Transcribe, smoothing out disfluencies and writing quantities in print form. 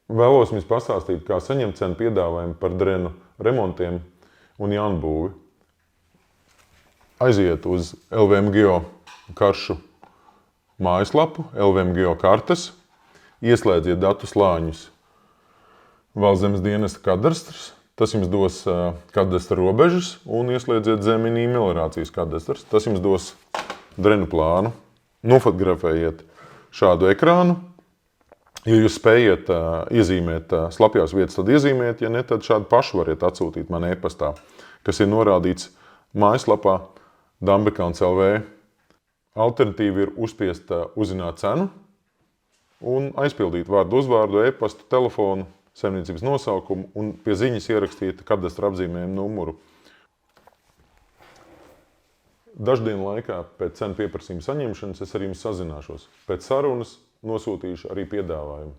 Vēlos jums pastāstīt, kā saņemt cenu piedāvājumu par drenu remontiem un jaunbūvi. Aiziet uz LVMGO karšu mājaslapu, LVMGO kartes, ieslēdziet datu slāņus Valsts zemes dienesta kadastrs. Tas jums dos kadastra robežas un ieslēdziet zeminī meliorācijas kadastrs. Tas jums dos drenu plānu. Nofotografējiet šādu ekrānu. Ja jūs spējat iezīmēt slapjās vietas, tad iezīmēt. Ja ne, tad šādu pašu variet atsūtīt man e-pastā, kas ir norādīts mājaslapā Dambekauns LV. Alternatīva ir uzspiest uzzināt cenu un aizpildīt vārdu uzvārdu, e-pastu, telefonu, saimniecības nosaukumu un pie ziņas ierakstīt kadastra apzīmējumu numuru. Daždienu laikā pēc cenu pieprasījuma saņemšanas es ar jums sazināšos. Pēc sarunas nosūtīšu arī piedāvājumu.